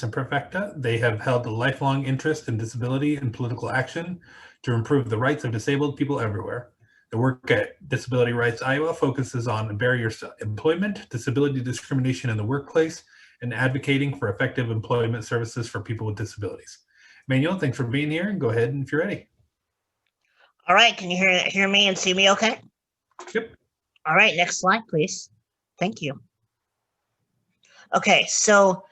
Imperfecta. They have held a lifelong interest in disability and political action to improve the rights of disabled people everywhere. The work at Disability Rights Iowa focuses on barriers to employment, disability discrimination in the workplace, and advocating for effective employment services for people with disabilities. Emmanuel, thanks for being here, and go ahead if you're ready. All right, can you hear me and see me okay? Yep. All right, next slide, please. Thank you. Okay, so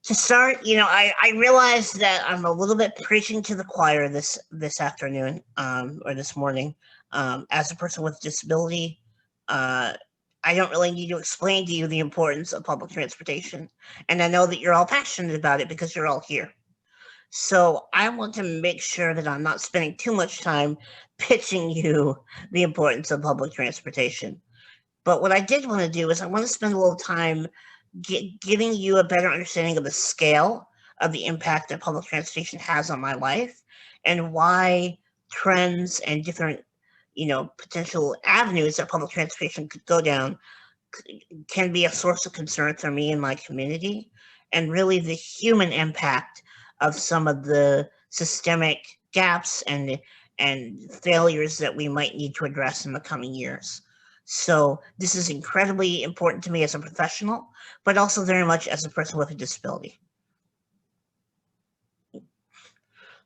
to start, I realize that I'm a little bit preaching to the choir this afternoon or this morning. As a person with disability, I don't really need to explain to you the importance of public transportation. And I know that you're all passionate about it because you're all here. So I want to make sure that I'm not spending too much time pitching you the importance of public transportation. But what I did want to do is I want to spend a little time giving you a better understanding of the scale of the impact that public transportation has on my life and why trends and different, potential avenues that public transportation could go down can be a source of concern for me and my community, and really the human impact of some of the systemic gaps and failures that we might need to address in the coming years. So this is incredibly important to me as a professional, but also very much as a person with a disability.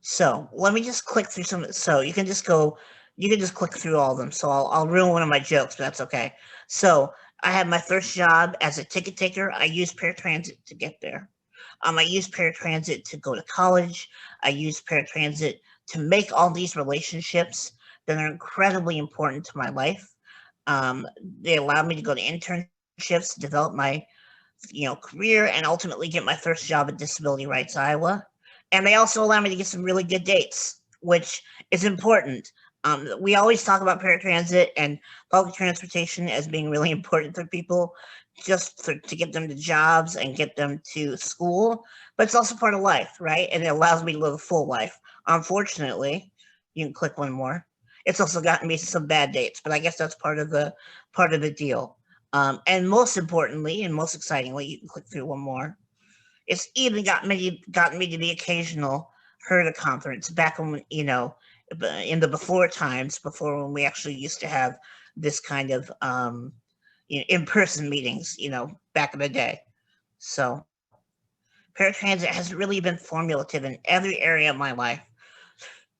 So let me just click through some. So you can just click through all of them. So I'll ruin one of my jokes, but that's okay. So I had my first job as a ticket taker. I used paratransit to get there. I used paratransit to go to college. I used paratransit to make all these relationships that are incredibly important to my life. They allowed me to go to internships, develop my, career, and ultimately get my first job at Disability Rights Iowa. And they also allow me to get some really good dates, which is important. We always talk about paratransit and public transportation as being really important for people, to get them to jobs and get them to school, but it's also part of life, right? And it allows me to live a full life. Unfortunately, you can click one more. It's also gotten me some bad dates, but I guess that's part of the deal. And most importantly, and most excitingly, you can click through one more. It's even gotten me to the occasional HIRTA conference back when, in the before times, before when we actually used to have this kind of in-person meetings, back in the day. So paratransit has really been formulative in every area of my life.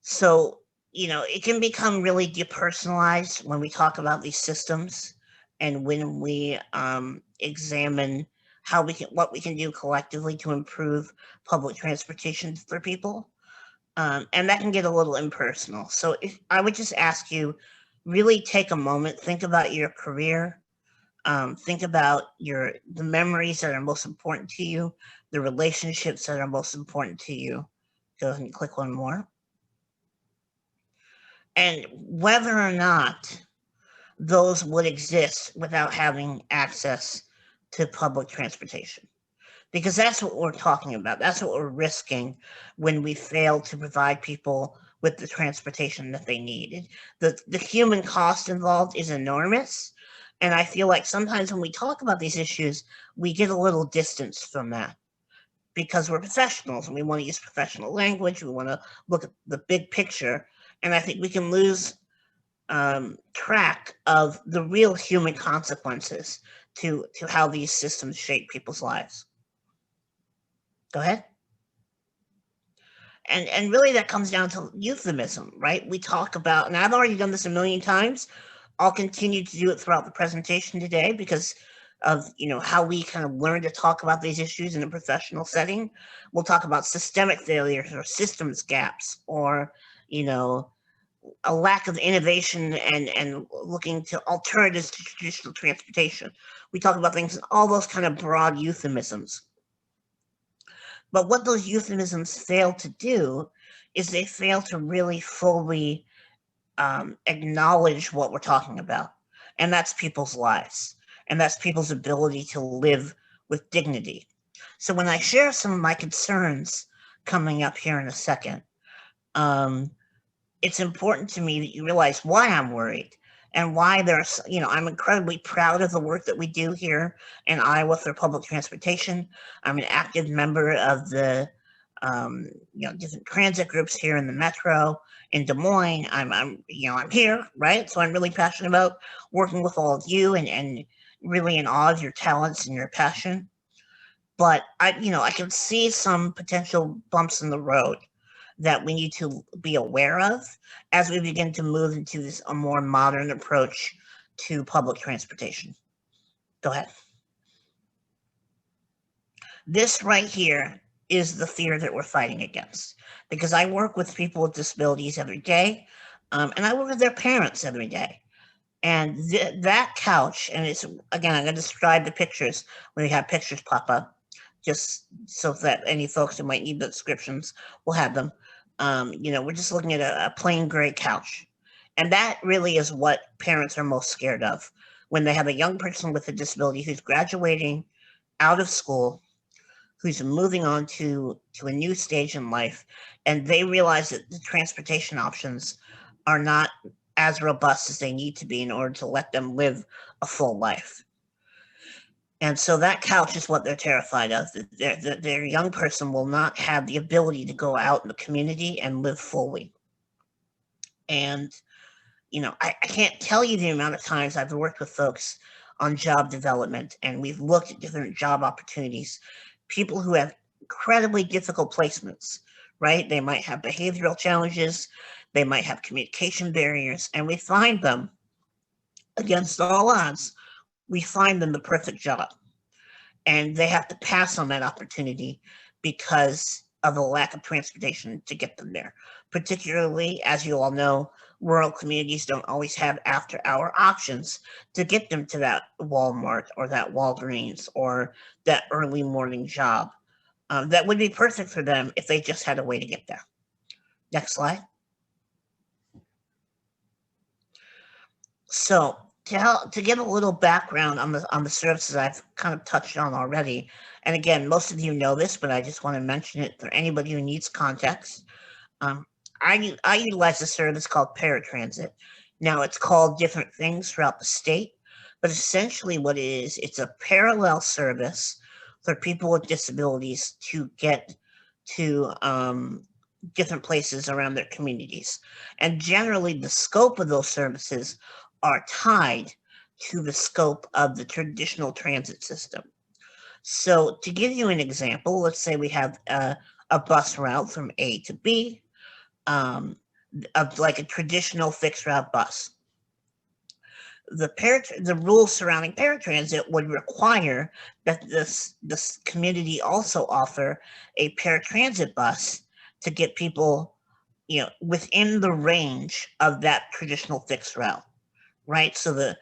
So, it can become really depersonalized when we talk about these systems and when we examine what we can do collectively to improve public transportation for people. And that can get a little impersonal. So I would just ask you, really take a moment, think about your career, think about the memories that are most important to you, the relationships that are most important to you. Go ahead and click one more. And whether or not those would exist without having access to public transportation. Because that's what we're talking about. That's what we're risking when we fail to provide people with the transportation that they need. The human cost involved is enormous. And I feel like sometimes when we talk about these issues, we get a little distance from that because we're professionals and we want to use professional language. We want to look at the big picture. And I think we can lose track of the real human consequences to how these systems shape people's lives. Go ahead. And really that comes down to euphemism, right? We talk about, and I've already done this a million times. I'll continue to do it throughout the presentation today because of, how we kind of learn to talk about these issues in a professional setting. We'll talk about systemic failures or systems gaps or, a lack of innovation and looking to alternatives to traditional transportation. We talk about things, all those kind of broad euphemisms. But what those euphemisms fail to do is they fail to really fully acknowledge what we're talking about. And that's people's lives. And that's people's ability to live with dignity. So when I share some of my concerns coming up here in a second, it's important to me that you realize why I'm worried and why there's, I'm incredibly proud of the work that we do here in Iowa for public transportation. I'm an active member of the, different transit groups here in the metro in Des Moines. I'm here, right? So I'm really passionate about working with all of you and really in awe of your talents and your passion. But I can see some potential bumps in the road that we need to be aware of as we begin to move into this a more modern approach to public transportation. Go ahead. This right here is the fear that we're fighting against, because I work with people with disabilities every day, and I work with their parents every day. And that couch, and it's, again, I'm going to describe the pictures when we have pictures pop up, just so that any folks who might need the descriptions will have them. We're just looking at a plain gray couch. And that really is what parents are most scared of when they have a young person with a disability who's graduating out of school, who's moving on to a new stage in life, and they realize that the transportation options are not as robust as they need to be in order to let them live a full life. And so that couch is what they're terrified of. Their young person will not have the ability to go out in the community and live fully. And, I can't tell you the amount of times I've worked with folks on job development, and we've looked at different job opportunities, people who have incredibly difficult placements, right? They might have behavioral challenges, they might have communication barriers, and we find them, against all odds, we find them the perfect job. And they have to pass on that opportunity because of the lack of transportation to get them there. Particularly, as you all know, rural communities don't always have after-hour options to get them to that Walmart or that Walgreens or that early morning job. That would be perfect for them if they just had a way to get there. Next slide. So to give a little background on the services I've kind of touched on already, and again, most of you know this, but I just want to mention it for anybody who needs context. I utilize a service called paratransit. Now, it's called different things throughout the state, but essentially what it is, it's a parallel service for people with disabilities to get to different places around their communities. And generally, the scope of those services are tied to the scope of the traditional transit system. So to give you an example, let's say we have a bus route from A to B, of like a traditional fixed route bus. The rules surrounding paratransit would require that this community also offer a paratransit bus to get people, within the range of that traditional fixed route, right? So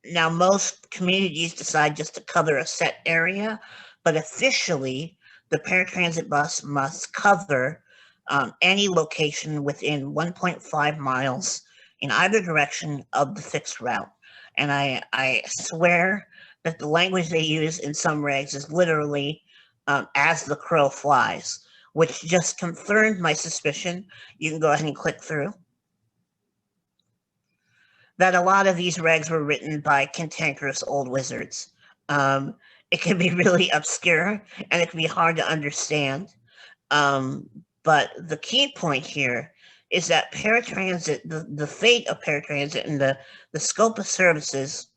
now most communities decide just to cover a set area, but officially the paratransit bus must cover any location within 1.5 miles in either direction of the fixed route. And I swear that the language they use in some regs is literally as the crow flies, which just confirmed my suspicion. You can go ahead and click through. That a lot of these regs were written by cantankerous old wizards. It can be really obscure and it can be hard to understand. But the key point here is that paratransit, the fate of paratransit and the scope of services,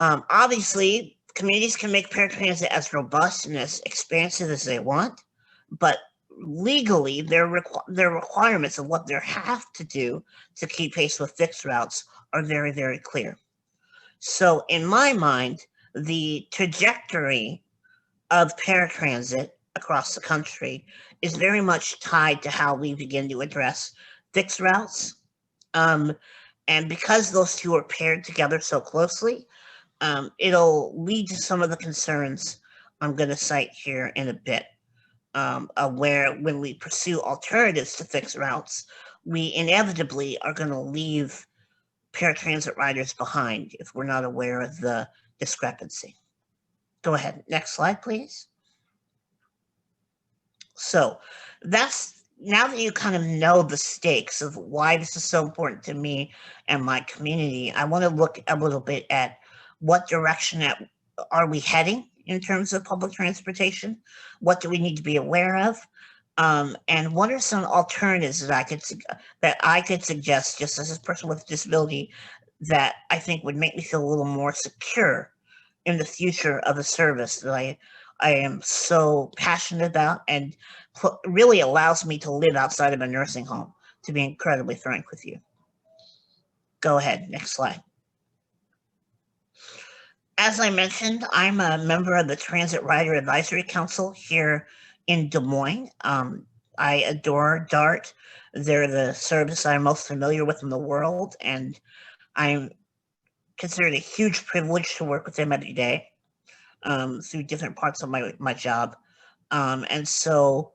obviously communities can make paratransit as robust and as expansive as they want, but legally their requirements of what they have to do to keep pace with fixed routes are very, very clear. So in my mind, the trajectory of paratransit across the country is very much tied to how we begin to address fixed routes. And because those two are paired together so closely, it'll lead to some of the concerns I'm going to cite here in a bit, where when we pursue alternatives to fixed routes, we inevitably are going to leave paratransit riders behind if we're not aware of the discrepancy. Go ahead. Next slide, please. So that's now that you kind of know the stakes of why this is so important to me and my community, I want to look a little bit at what direction are we heading in terms of public transportation? What do we need to be aware of? And what are some alternatives that I could suggest, just as a person with a disability, that I think would make me feel a little more secure in the future of a service that I am so passionate about and really allows me to live outside of a nursing home, to be incredibly frank with you. Go ahead, next slide. As I mentioned, I'm a member of the Transit Rider Advisory Council here in Des Moines. I adore DART. They're the service I'm most familiar with in the world, and I'm considered a huge privilege to work with them every day through different parts of my job. And so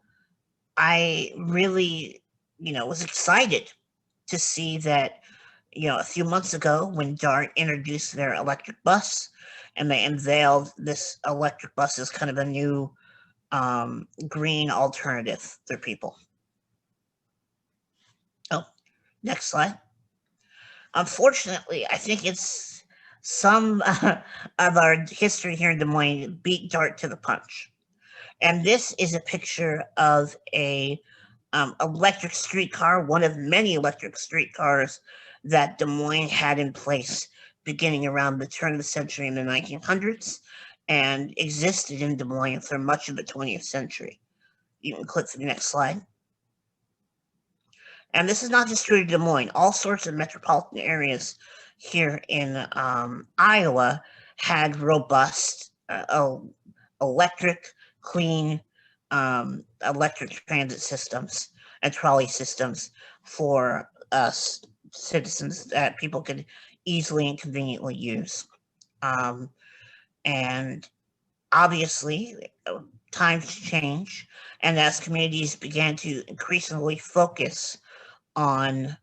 I really, was excited to see that, a few months ago when DART introduced their electric bus and they unveiled this electric bus as kind of a new green alternative for people. Oh, next slide. Unfortunately, I think it's some of our history here in Des Moines beat DART to the punch. And this is a picture of a electric streetcar, one of many electric streetcars that Des Moines had in place beginning around the turn of the century in the 1900s and existed in Des Moines for much of the 20th century. You can click to the next slide. And this is not just true to Des Moines. All sorts of metropolitan areas here in Iowa had robust electric, clean electric transit systems and trolley systems for us citizens that people could easily and conveniently use. And obviously, times change, and as communities began to increasingly focus on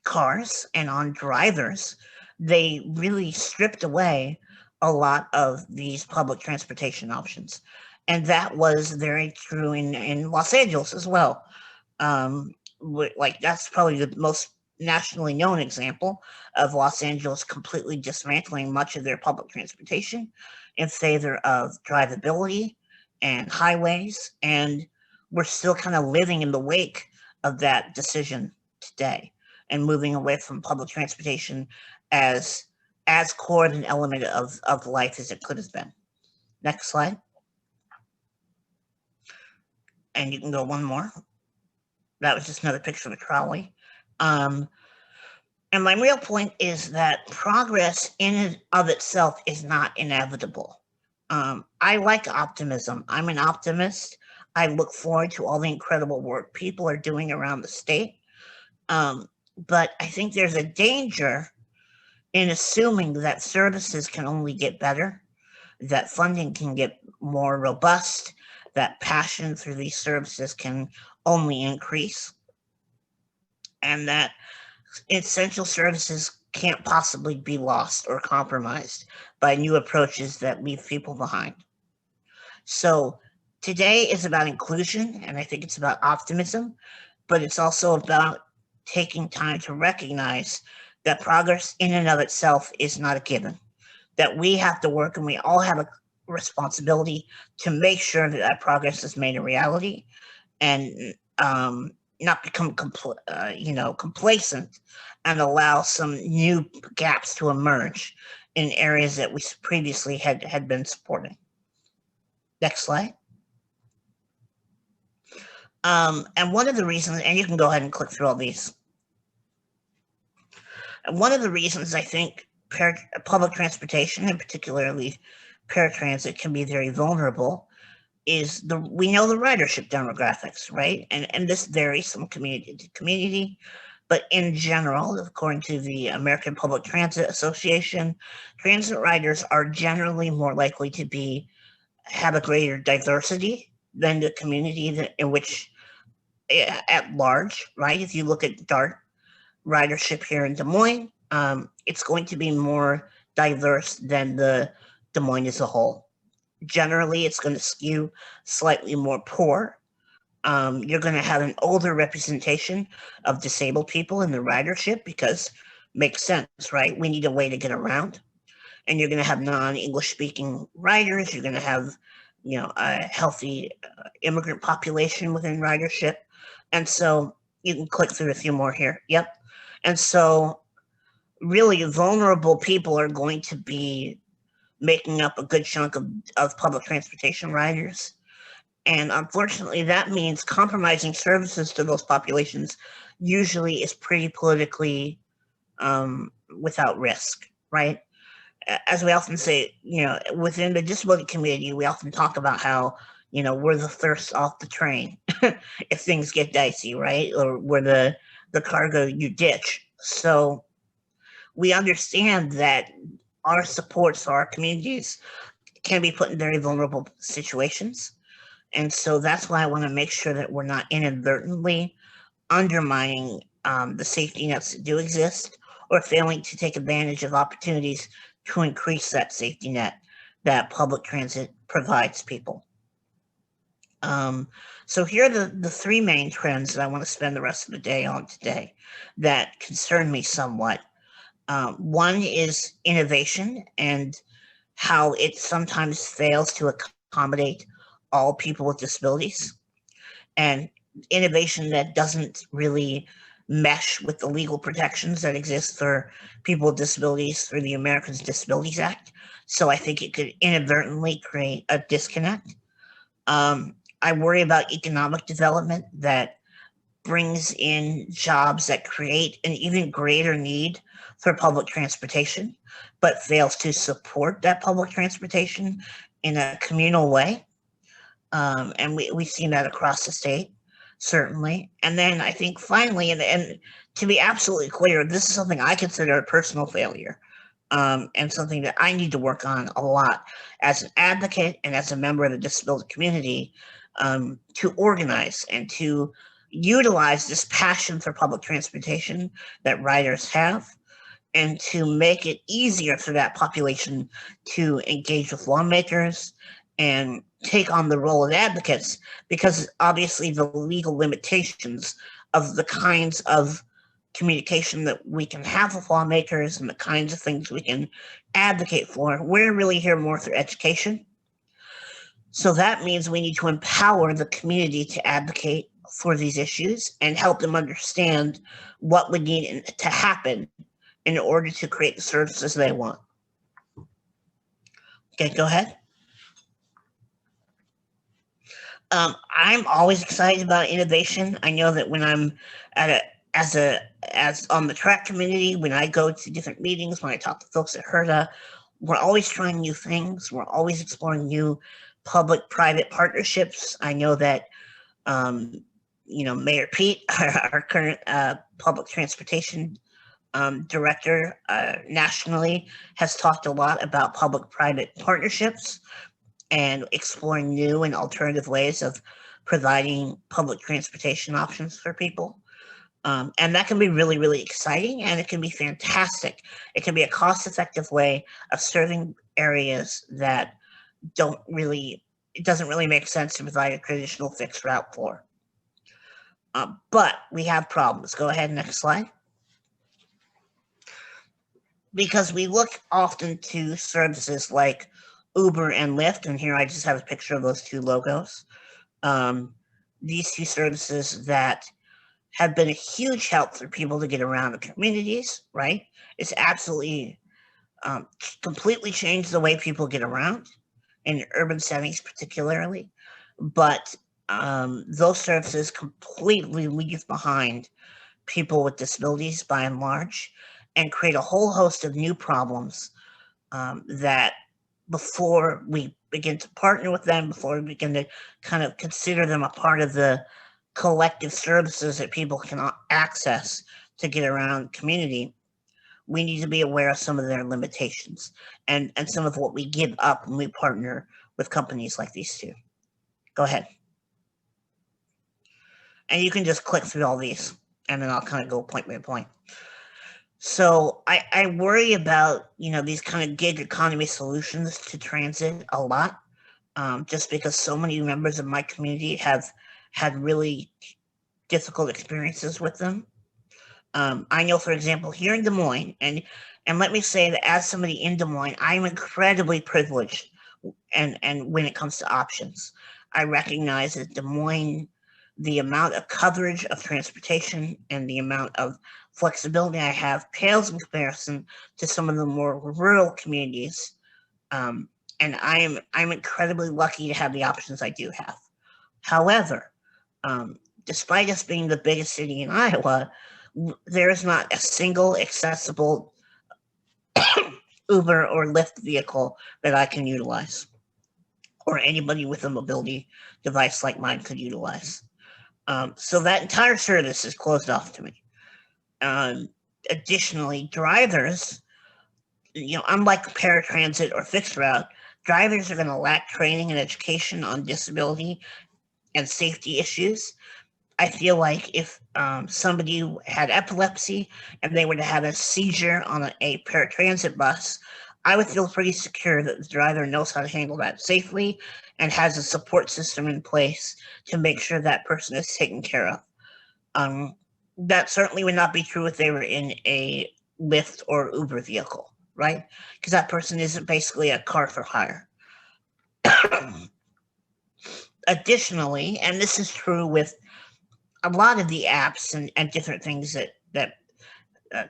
cars and on drivers, they really stripped away a lot of these public transportation options. And that was very true in Los Angeles as well. Like that's probably the most nationally known example of Los Angeles completely dismantling much of their public transportation in favor of drivability and highways. And we're still kind of living in the wake of that decision today and moving away from public transportation as core an element of life as it could have been. Next slide. And you can go one more. That was just another picture of a trolley. And my real point is that progress in and of itself is not inevitable. I like optimism. I'm an optimist. I look forward to all the incredible work people are doing around the state. But I think there's a danger in assuming that services can only get better, that funding can get more robust, that passion through these services can only increase, and that essential services can't possibly be lost or compromised by new approaches that leave people behind. So today is about inclusion, and I think it's about optimism, but it's also about taking time to recognize that progress in and of itself is not a given, that we have to work and we all have a responsibility to make sure that that progress is made a reality and not become complacent and allow some new gaps to emerge in areas that we previously had been supporting. Next slide. And one of the reasons, and you can go ahead and click through all these. And one of the reasons I think public transportation, and particularly paratransit, can be very vulnerable is we know the ridership demographics, right? And this varies from community to community, but in general, according to the American Public Transit Association, transit riders are generally more likely to have a greater diversity than the community in which at large, right? If you look at DART ridership here in Des Moines, it's going to be more diverse than the Des Moines as a whole. Generally, it's going to skew slightly more poor, You're going to have an older representation of disabled people in the ridership because makes sense, right? We need a way to get around. And you're going to have non-English speaking riders. You're going to have, a healthy immigrant population within ridership. And so you can click through a few more here. Yep. And so really vulnerable people are going to be making up a good chunk of public transportation riders. And unfortunately, that means compromising services to those populations usually is pretty politically without risk, right? As we often say, within the disability community, we often talk about how, we're the first off the train if things get dicey, right? Or we're the cargo you ditch. So we understand that our supports, our communities can be put in very vulnerable situations. And so that's why I want to make sure that we're not inadvertently undermining the safety nets that do exist or failing to take advantage of opportunities to increase that safety net that public transit provides people. So here are the three main trends that I want to spend the rest of the day on today that concern me somewhat. One is innovation and how it sometimes fails to accommodate all people with disabilities, and innovation that doesn't really mesh with the legal protections that exist for people with disabilities through the Americans with Disabilities Act. So I think it could inadvertently create a disconnect. I worry about economic development that brings in jobs that create an even greater need for public transportation, but fails to support that public transportation in a communal way. And we've seen that across the state, certainly. And then I think finally, and to be absolutely clear, this is something I consider a personal failure, and something that I need to work on a lot as an advocate and as a member of the disability community, to organize and to utilize this passion for public transportation that riders have, and to make it easier for that population to engage with lawmakers and take on the role of advocates, because obviously the legal limitations of the kinds of communication that we can have with lawmakers and the kinds of things we can advocate for, we're really here more through education. So that means we need to empower the community to advocate for these issues and help them understand what would need to happen in order to create the services they want. Okay, go ahead. I'm always excited about innovation. I know that when I'm as on the track community, when I go to different meetings, when I talk to folks at HIRTA, we're always trying new things. We're always exploring new public-private partnerships. I know that Mayor Pete, our current public transportation director nationally, has talked a lot about public-private partnerships and exploring new and alternative ways of providing public transportation options for people. And that can be really, really exciting, and it can be fantastic. It can be a cost-effective way of serving areas that it doesn't really make sense to provide a traditional fixed route for. But we have problems. Go ahead, next slide. Because we look often to services like Uber and Lyft, and here I just have a picture of those two logos. These two services that have been a huge help for people to get around the communities, right? It's absolutely completely changed the way people get around in urban settings particularly. But those services completely leave behind people with disabilities by and large, and create a whole host of new problems that before we begin to partner with them, before we begin to kind of consider them a part of the collective services that people can access to get around community, we need to be aware of some of their limitations and some of what we give up when we partner with companies like these two. Go ahead. And you can just click through all these, and then I'll kind of go point by point. So I worry about, these kind of gig economy solutions to transit a lot, just because so many members of my community have had really difficult experiences with them. I know, for example, here in Des Moines, and let me say that as somebody in Des Moines, I'm incredibly privileged, and when it comes to options, I recognize that Des Moines, the amount of coverage of transportation and the amount of flexibility I have pales in comparison to some of the more rural communities. And I'm incredibly lucky to have the options I do have. However, despite us being the biggest city in Iowa, there is not a single accessible Uber or Lyft vehicle that I can utilize, or anybody with a mobility device like mine could utilize. So that entire service is closed off to me. Additionally, drivers, unlike paratransit or fixed route, drivers are going to lack training and education on disability and safety issues. I feel like if somebody had epilepsy and they were to have a seizure on a paratransit bus, I would feel pretty secure that the driver knows how to handle that safely and has a support system in place to make sure that person is taken care of. That certainly would not be true if they were in a Lyft or Uber vehicle, right? Because that person isn't basically a car for hire. Additionally, and this is true with a lot of the apps and different things that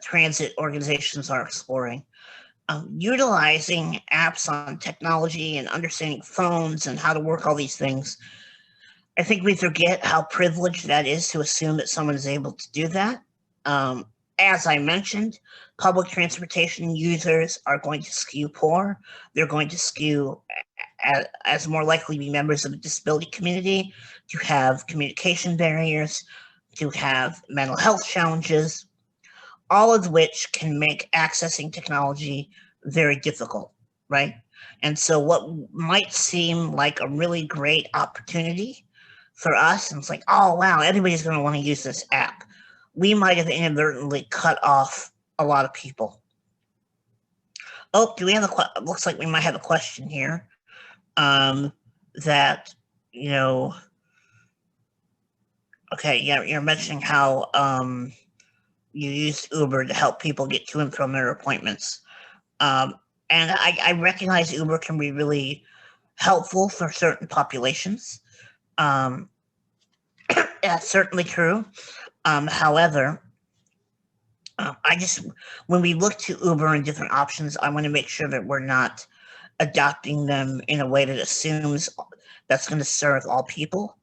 transit organizations are exploring, utilizing apps on technology and understanding phones and how to work all these things. I think we forget how privileged that is to assume that someone is able to do that. As I mentioned, public transportation users are going to skew poor. They're going to skew as more likely to be members of the disability community, to have communication barriers, to have mental health challenges, all of which can make accessing technology very difficult, right? And so what might seem like a really great opportunity for us, and it's like, oh, wow, everybody's going to want to use this app, we might have inadvertently cut off a lot of people. Oh, do we have looks like we might have a question here. That, okay, yeah, you're mentioning how you use Uber to help people get to and from their appointments. And I recognize Uber can be really helpful for certain populations. That's certainly true. However, when we look to Uber and different options, I want to make sure that we're not adopting them in a way that assumes that's going to serve all people.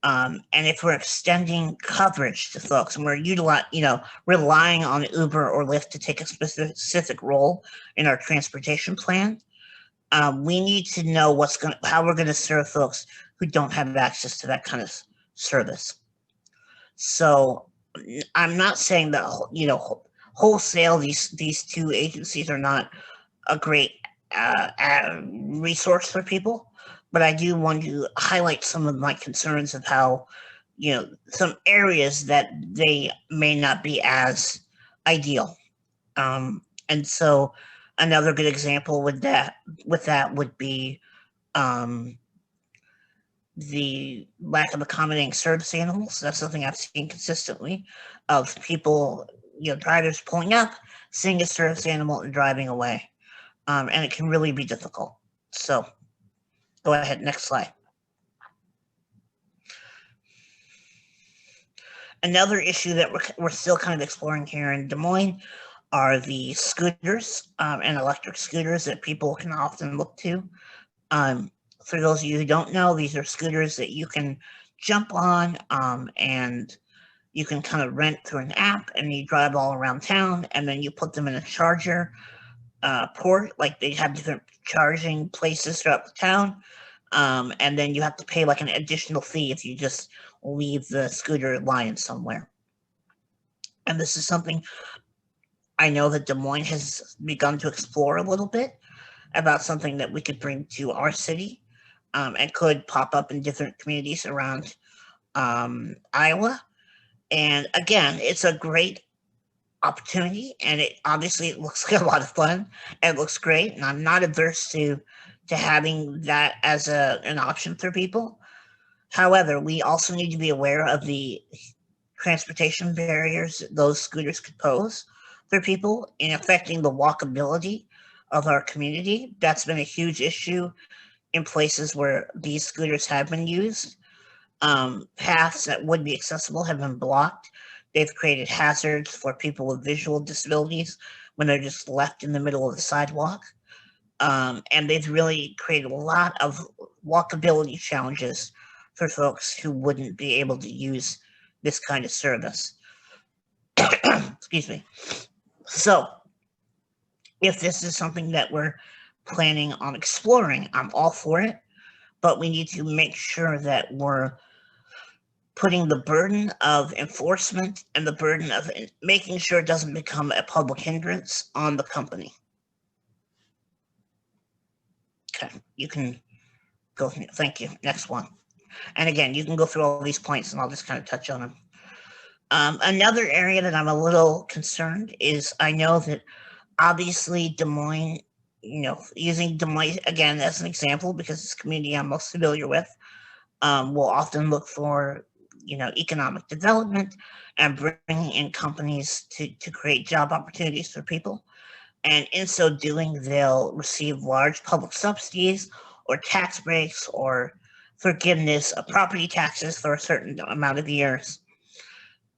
And if we're extending coverage to folks and we're relying on Uber or Lyft to take a specific role in our transportation plan, we need to know how we're going to serve folks who don't have access to that kind of service. So I'm not saying that wholesale these two agencies are not a great resource for people, but I do want to highlight some of my concerns of how, some areas that they may not be as ideal. And so another good example with that would be the lack of accommodating service animals. That's something I've seen consistently, of people, drivers pulling up, seeing a service animal and driving away. And it can really be difficult. So go ahead, next slide. Another issue that we're still kind of exploring here in Des Moines are the scooters and electric scooters that people can often look to. For those of you who don't know, these are scooters that you can jump on and you can kind of rent through an app, and you drive all around town, and then you put them in a charger port. Like, they have different charging places throughout the town. And then you have to pay like an additional fee if you just leave the scooter lying somewhere. And this is something I know that Des Moines has begun to explore a little bit, about something that we could bring to our city, and could pop up in different communities around Iowa. And again, it's a great opportunity, and it looks like a lot of fun, and it looks great, and I'm not averse to having that as an option for people. However, we also need to be aware of the transportation barriers those scooters could pose for people in affecting the walkability of our community. That's been a huge issue in places where these scooters have been used. Paths that would be accessible have been blocked. They've created hazards for people with visual disabilities when they're just left in the middle of the sidewalk. And they've really created a lot of walkability challenges for folks who wouldn't be able to use this kind of service. Excuse me. So, if this is something that we're planning on exploring, I'm all for it, but we need to make sure that we're putting the burden of enforcement and the burden of making sure it doesn't become a public hindrance on the company. Okay, you can go. Thank you. Next one. And again, you can go through all these points and I'll just kind of touch on them. Another area that I'm a little concerned is I know that obviously Des Moines, using Des Moines again as an example because it's a community I'm most familiar with, will often look for, economic development and bringing in companies to create job opportunities for people. And in so doing, they'll receive large public subsidies or tax breaks or forgiveness of property taxes for a certain amount of years.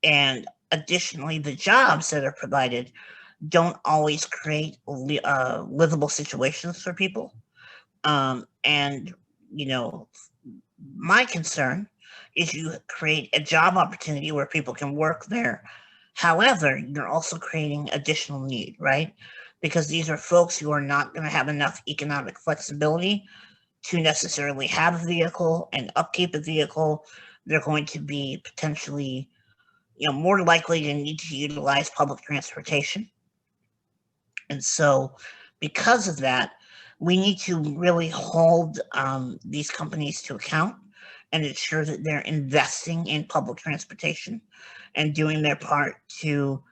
And additionally, the jobs that are provided don't always create livable situations for people. And, my concern is you create a job opportunity where people can work there. However, you're also creating additional need, right? Because these are folks who are not going to have enough economic flexibility to necessarily have a vehicle and upkeep a vehicle. They're going to be potentially, more likely to need to utilize public transportation. And so because of that, we need to really hold these companies to account and ensure that they're investing in public transportation and doing their part to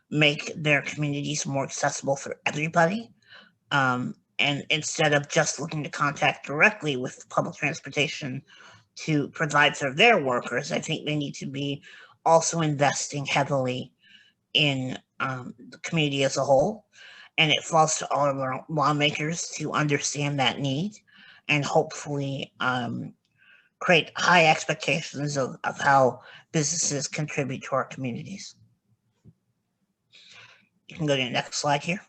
make their communities more accessible for everybody. And instead of just looking to contact directly with public transportation to provide for their workers, I think they need to be also investing heavily in the community as a whole. And it falls to all of our lawmakers to understand that need and hopefully create high expectations of how businesses contribute to our communities. You can go to the next slide here.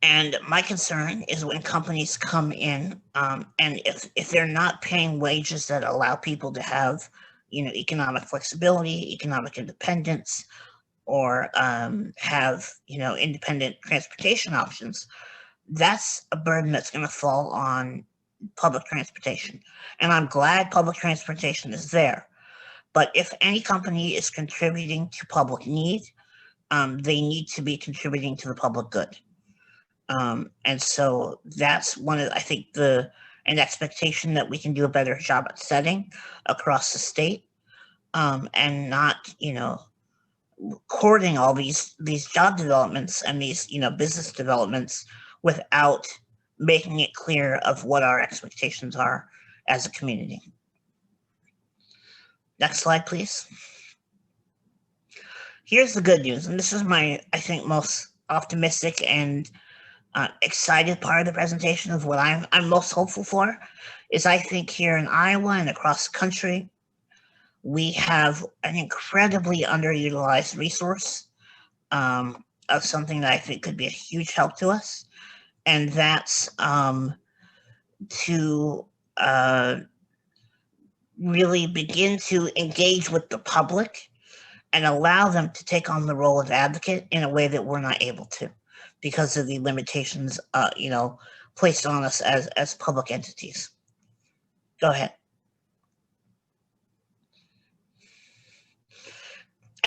And my concern is when companies come in and if they're not paying wages that allow people to have, economic flexibility, economic independence, or have, independent transportation options, that's a burden that's going to fall on public transportation. And I'm glad public transportation is there. But if any company is contributing to public need, they need to be contributing to the public good. And so that's I think an expectation that we can do a better job at setting across the state, and not, courting all these job developments and these, business developments without making it clear of what our expectations are as a community. Next slide, please. Here's the good news, and this is my, I think, most optimistic and excited part of the presentation of what I'm most hopeful for, is I think here in Iowa and across the country, we have an incredibly underutilized resource of something that I think could be a huge help to us, and that's to really begin to engage with the public and allow them to take on the role of advocate in a way that we're not able to because of the limitations, placed on us as public entities. Go ahead.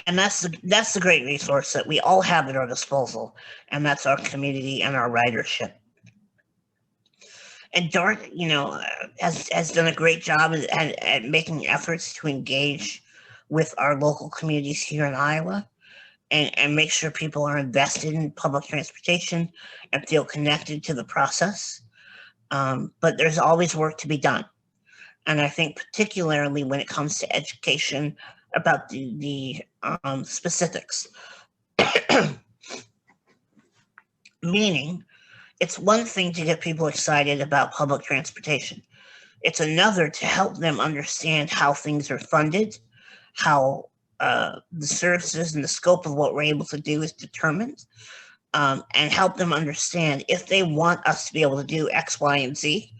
And that's the great resource that we all have at our disposal, and that's our community and our ridership. And DART, has done a great job at making efforts to engage with our local communities here in Iowa and make sure people are invested in public transportation and feel connected to the process. But there's always work to be done. And I think particularly when it comes to education about the specifics. Meaning, it's one thing to get people excited about public transportation. It's another to help them understand how things are funded, how the services and the scope of what we're able to do is determined, and help them understand if they want us to be able to do X, Y, and Z,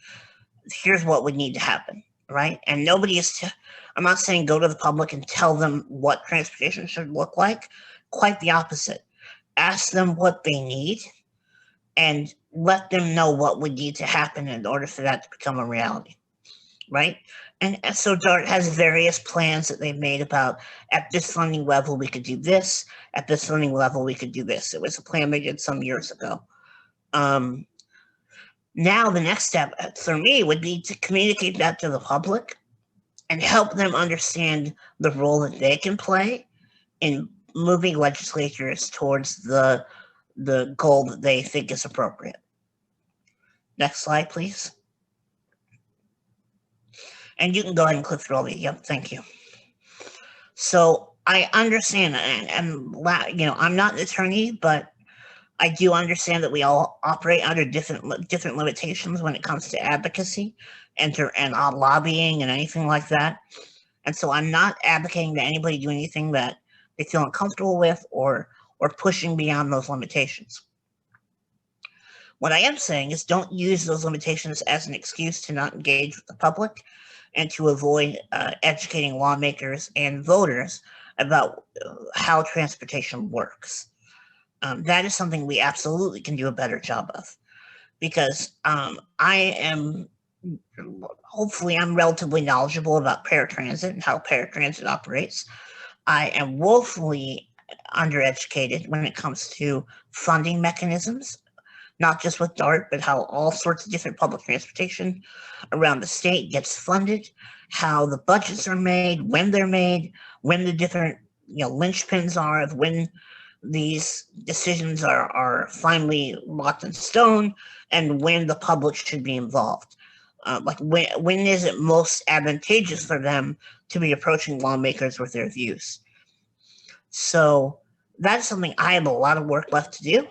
here's what would need to happen, right? And nobody is, I'm not saying go to the public and tell them what transportation should look like. Quite the opposite. Ask them what they need and let them know what would need to happen in order for that to become a reality, right? And so DART has various plans that they've made about at this funding level we could do this, at this funding level we could do this. It was a plan they did some years ago. Now the next step for me would be to communicate that to the public and help them understand the role that they can play in moving legislatures towards the goal that they think is appropriate. Next slide, please. And you can go ahead and click through all these. Yep, thank you. So I understand, and you know, I'm not an attorney, but I do understand that we all operate under different limitations when it comes to advocacy and lobbying and anything like that. And so I'm not advocating that anybody do anything that they feel uncomfortable with or pushing beyond those limitations. What I am saying is don't use those limitations as an excuse to not engage with the public and to avoid educating lawmakers and voters about how transportation works. That is something we absolutely can do a better job of, because hopefully I'm relatively knowledgeable about paratransit and how paratransit operates. I am woefully undereducated when it comes to funding mechanisms, not just with DART, but how all sorts of different public transportation around the state gets funded, how the budgets are made, when the different linchpins are of when these decisions are finally locked in stone, and when the public should be involved. Like when is it most advantageous for them to be approaching lawmakers with their views? So that's something I have a lot of work left to do,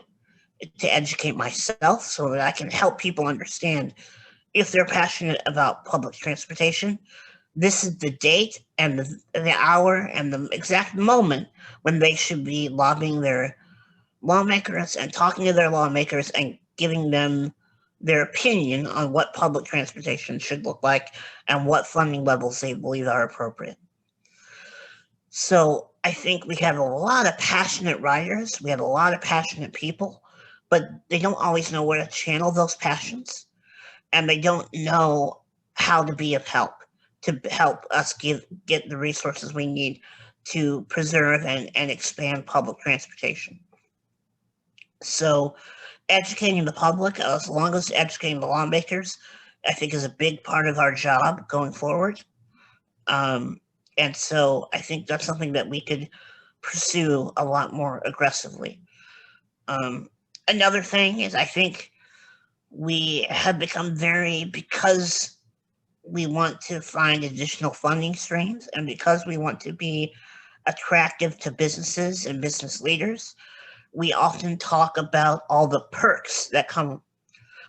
to educate myself so that I can help people understand if they're passionate about public transportation. This is the date and the hour and the exact moment when they should be lobbying their lawmakers and talking to their lawmakers and giving them their opinion on what public transportation should look like and what funding levels they believe are appropriate. So I think we have a lot of passionate writers, we have a lot of passionate people, but they don't always know where to channel those passions, and they don't know how to be of help, to help us get the resources we need to preserve and expand public transportation. So educating the public, as long as educating the lawmakers, I think is a big part of our job going forward. And so I think that's something that we could pursue a lot more aggressively. Another thing is I think we have become because we want to find additional funding streams and because we want to be attractive to businesses and business leaders, we often talk about all the perks that come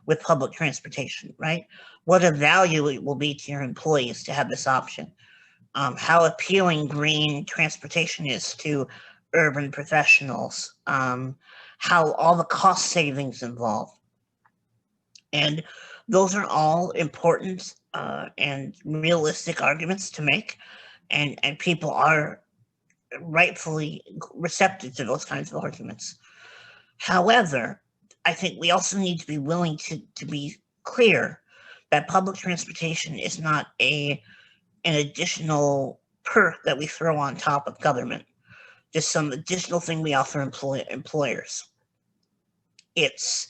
with public transportation, right? What a value it will be to your employees to have this option. How appealing green transportation is to urban professionals, how all the cost savings involved. And those are all important and realistic arguments to make, and people are rightfully receptive to those kinds of arguments. However, I think we also need to be willing to be clear that public transportation is not an additional perk that we throw on top of government, just some additional thing we offer employers. It's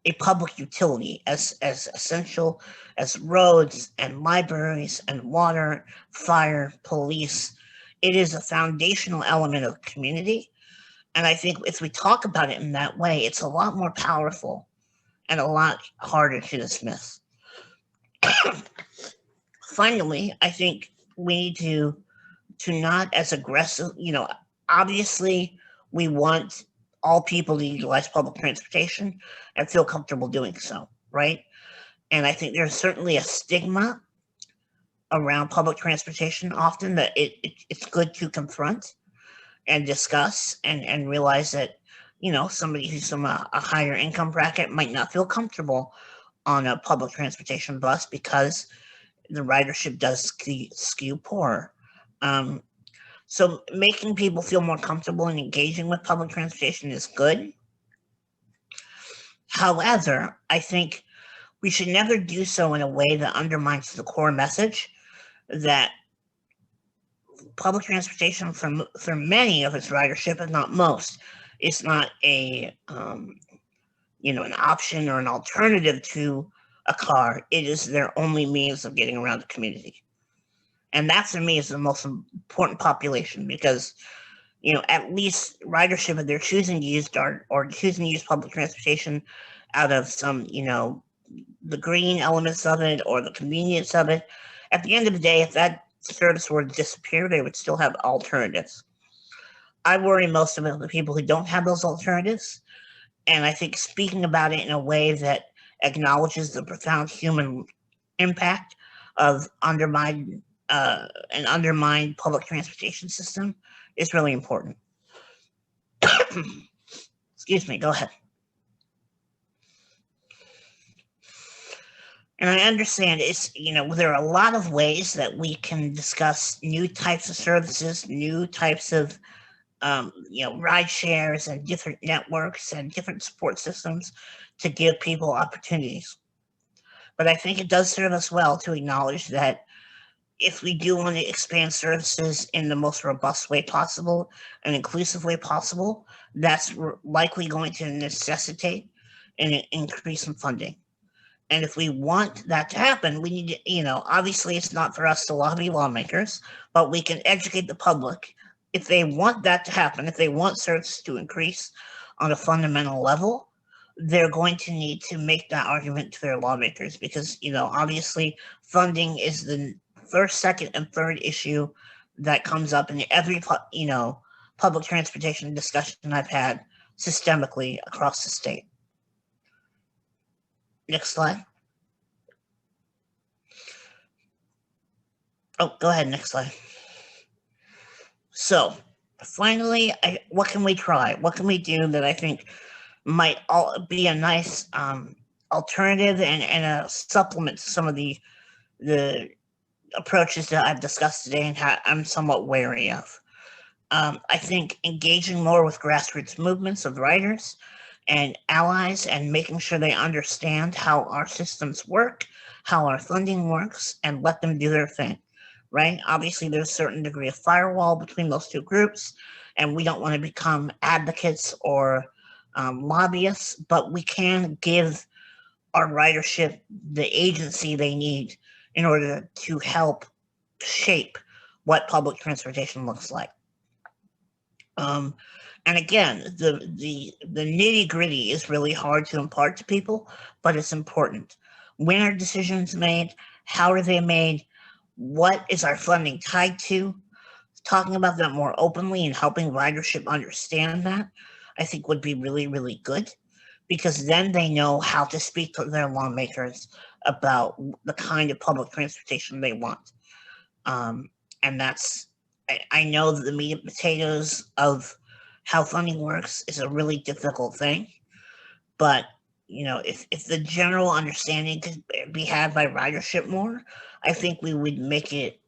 a public utility as essential as roads and libraries and water, fire, police. It is a foundational element of community. And I think if we talk about it in that way, it's a lot more powerful and a lot harder to dismiss. Finally, I think we need to not as aggressive, obviously we want all people to utilize public transportation and feel comfortable doing so, right? And I think there's certainly a stigma around public transportation often that it's good to confront and discuss and realize that, somebody who's from a higher income bracket might not feel comfortable on a public transportation bus because the ridership does skew poor. Um, so making people feel more comfortable and engaging with public transportation is good. However, I think we should never do so in a way that undermines the core message that public transportation for many of its ridership, if not most, is not an option or an alternative to a car. It is their only means of getting around the community. And that for me is the most important population because, at least ridership, if they're choosing to use or choosing to use public transportation out of some, the green elements of it or the convenience of it, at the end of the day, if that service were to disappear, they would still have alternatives. I worry most about the people who don't have those alternatives. And I think speaking about it in a way that acknowledges the profound human impact of an undermined public transportation system is really important. Excuse me, go ahead. And I understand there are a lot of ways that we can discuss new types of services, new types of, ride shares and different networks and different support systems to give people opportunities. But I think it does serve us well to acknowledge that if we do want to expand services in the most robust way possible and inclusive way possible, that's likely going to necessitate an increase in funding. And if we want that to happen, we need to, obviously it's not for us to lobby lawmakers, but we can educate the public. If they want that to happen, if they want services to increase on a fundamental level, they're going to need to make that argument to their lawmakers because, obviously funding is the first, second, and third issue that comes up in every, public transportation discussion I've had systemically across the state. Next slide. Oh, go ahead, next slide. So, finally, what can we try? What can we do that I think might be a nice alternative and a supplement to some of the approaches that I've discussed today and I'm somewhat wary of. I think engaging more with grassroots movements of riders and allies and making sure they understand how our systems work, how our funding works, and let them do their thing, right? Obviously, there's a certain degree of firewall between those two groups, and we don't want to become advocates or lobbyists, but we can give our ridership the agency they need in order to help shape what public transportation looks like. And again, the nitty gritty is really hard to impart to people, but it's important. When are decisions made? How are they made? What is our funding tied to? Talking about that more openly and helping ridership understand that, I think would be really, really good because then they know how to speak to their lawmakers about the kind of public transportation they want. And that's, I know that the meat and potatoes of how funding works is a really difficult thing, but if the general understanding could be had by ridership more, I think we would make it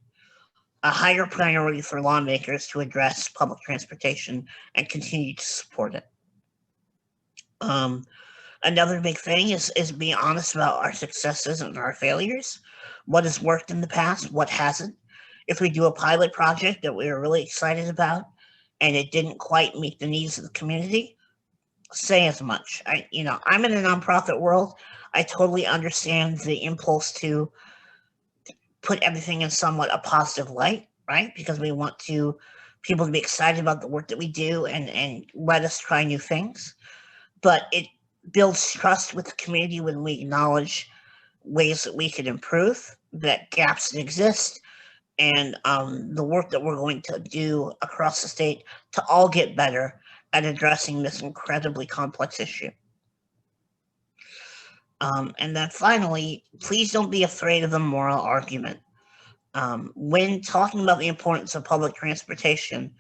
a higher priority for lawmakers to address public transportation and continue to support it. Another big thing is being honest about our successes and our failures. What has worked in the past? What hasn't? If we do a pilot project that we were really excited about and it didn't quite meet the needs of the community, say as much. I'm in a nonprofit world. I totally understand the impulse to put everything in somewhat a positive light, right? Because we want people to be excited about the work that we do and let us try new things. But it builds trust with the community when we acknowledge ways that we could improve, that gaps that exist, and the work that we're going to do across the state to all get better at addressing this incredibly complex issue. And then finally, please don't be afraid of the moral argument. When talking about the importance of public transportation,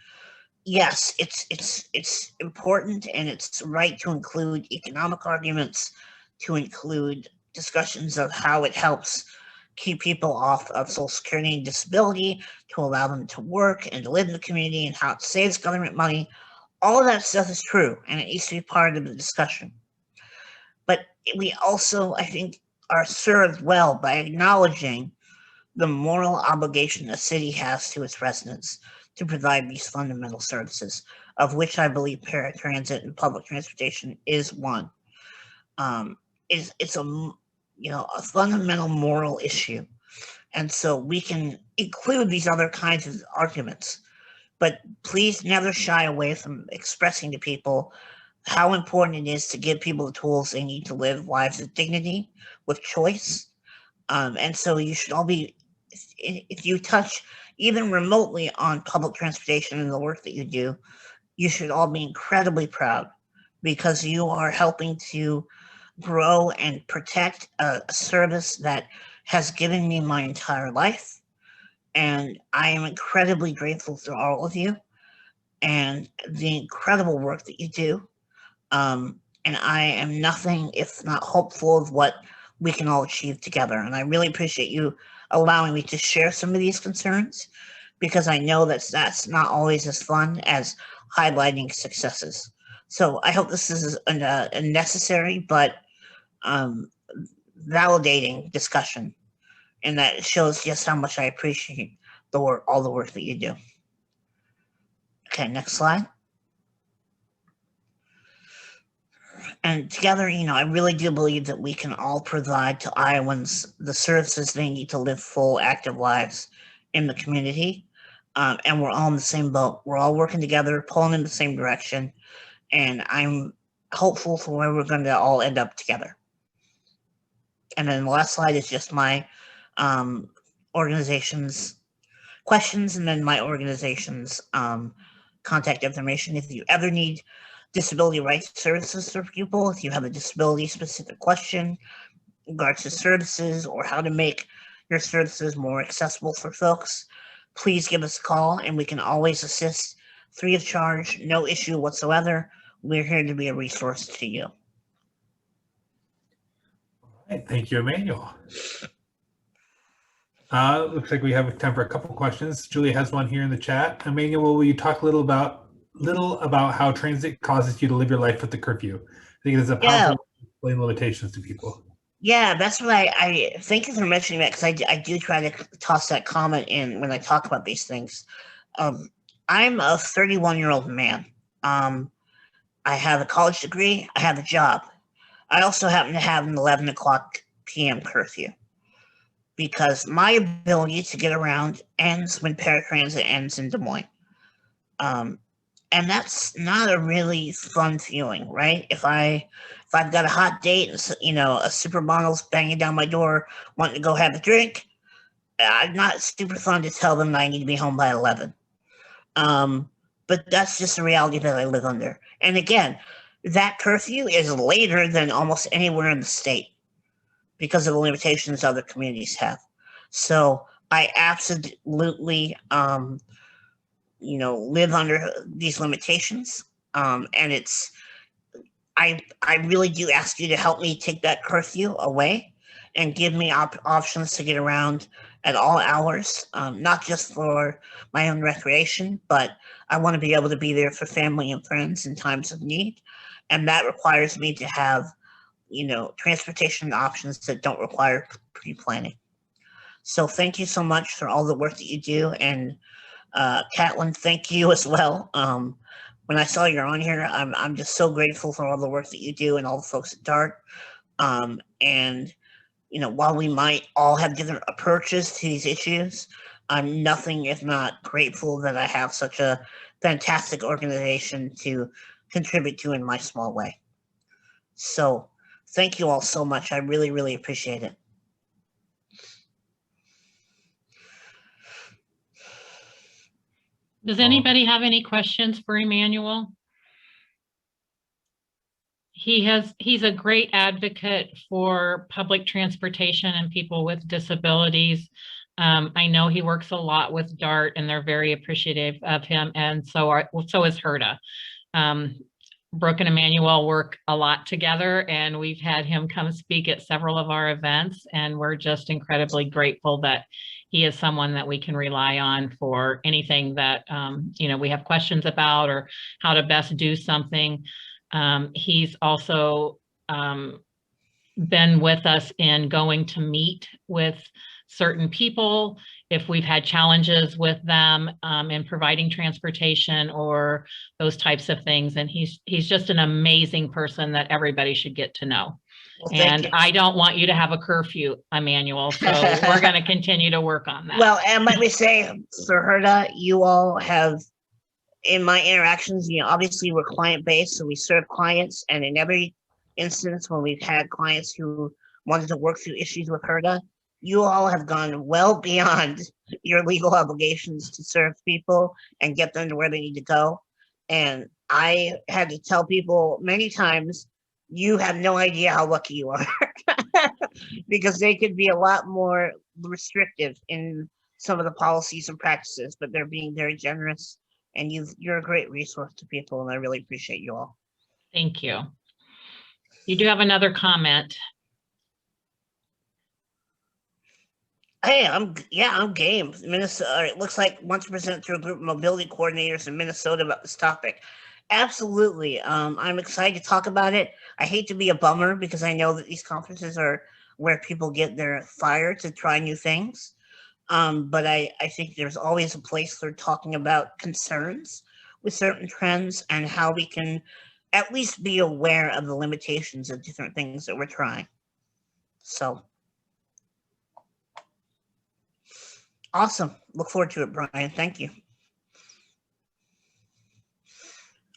yes, it's important and it's right to include economic arguments, to include discussions of how it helps keep people off of Social Security and disability, to allow them to work and to live in the community, and how it saves government money. All of that stuff is true, and it needs to be part of the discussion. But we also, I think, are served well by acknowledging the moral obligation a city has to its residents to provide these fundamental services, of which I believe paratransit and public transportation is one. It's a fundamental moral issue, and so we can include these other kinds of arguments, but please never shy away from expressing to people how important it is to give people the tools they need to live lives of dignity with choice. And so you should all be, if you touch even remotely on public transportation and the work that you do, you should all be incredibly proud, because you are helping to grow and protect a service that has given me my entire life. And I am incredibly grateful to all of you and the incredible work that you do. And I am nothing if not hopeful of what we can all achieve together. And I really appreciate you allowing me to share some of these concerns, because I know that's not always as fun as highlighting successes. So I hope this is a necessary but validating discussion, and that it shows just how much I appreciate the work, all the work that you do. Okay, next slide. And together, I really do believe that we can all provide to Iowans the services they need to live full, active lives in the community. And we're all in the same boat. We're all working together, pulling in the same direction. And I'm hopeful for where we're going to all end up together. And then the last slide is just my organization's questions, and then my organization's contact information. If you ever need disability rights services for people, if you have a disability specific question in regards to services or how to make your services more accessible for folks, please give us a call, and we can always assist free of charge, no issue whatsoever. We're here to be a resource to you. All right, thank you, Emmanuel. Looks like we have time for a couple questions. Julia has one here in the chat. Emmanuel, will you talk a little about how transit causes you to live your life with the curfew? I think it is a powerful way to explain limitations to people. Yeah, that's what I thank you for mentioning that, because I do try to toss that comment in when I talk about these things. I'm a 31-year-old man. I have a college degree. I have a job. I also happen to have an 11 o'clock p.m. curfew, because my ability to get around ends when paratransit ends in Des Moines. And that's not a really fun feeling, right? If I've got a hot date and a supermodel's banging down my door wanting to go have a drink, I'm not super fun to tell them that I need to be home by 11. But that's just the reality that I live under. And again, that curfew is later than almost anywhere in the state because of the limitations other communities have. So I absolutely live under these limitations. And I really do ask you to help me take that curfew away and give me options to get around at all hours, not just for my own recreation, but I want to be able to be there for family and friends in times of need. And that requires me to have, transportation options that don't require pre-planning. So thank you so much for all the work that you do. And Catlin, thank you as well. When I saw you're on here, I'm just so grateful for all the work that you do and all the folks at DART. And while we might all have different approaches to these issues, I'm nothing if not grateful that I have such a fantastic organization to contribute to in my small way. So thank you all so much. I really, really appreciate it. Does anybody have any questions for Emmanuel? He's a great advocate for public transportation and people with disabilities. I know he works a lot with DART and they're very appreciative of him, and so is HIRTA. Brooke and Emmanuel work a lot together, and we've had him come speak at several of our events, and we're just incredibly grateful that he is someone that we can rely on for anything that we have questions about or how to best do something. He's also been with us in going to meet with certain people if we've had challenges with them in providing transportation or those types of things. And he's just an amazing person that everybody should get to know. Well, and I don't want you to have a curfew, Emmanuel, so we're going to continue to work on that. Well, and let me say, for HIRTA, you all have, in my interactions, obviously we're client-based, so we serve clients, and in every instance when we've had clients who wanted to work through issues with HIRTA, you all have gone well beyond your legal obligations to serve people and get them to where they need to go. And I had to tell people many times, you have no idea how lucky you are because they could be a lot more restrictive in some of the policies and practices, but they're being very generous, and you're a great resource to people, and I really appreciate you all. Thank you. You do have another comment. Hey, I'm game. Minnesota. It looks like once presented through a group of mobility coordinators in Minnesota about this topic. Absolutely. I'm excited to talk about it. I hate to be a bummer because I know that these conferences are where people get their fire to try new things. But I think there's always a place for talking about concerns with certain trends and how we can at least be aware of the limitations of different things that we're trying. So awesome. Look forward to it, Brian. Thank you.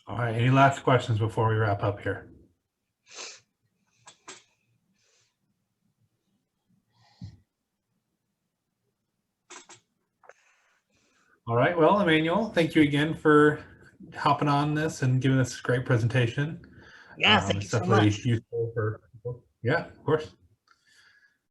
All right, any last questions before we wrap up here? All right, well, Emmanuel, thank you again for hopping on this and giving us a great presentation. Yeah, thank you so much. Useful for people. Yeah, of course.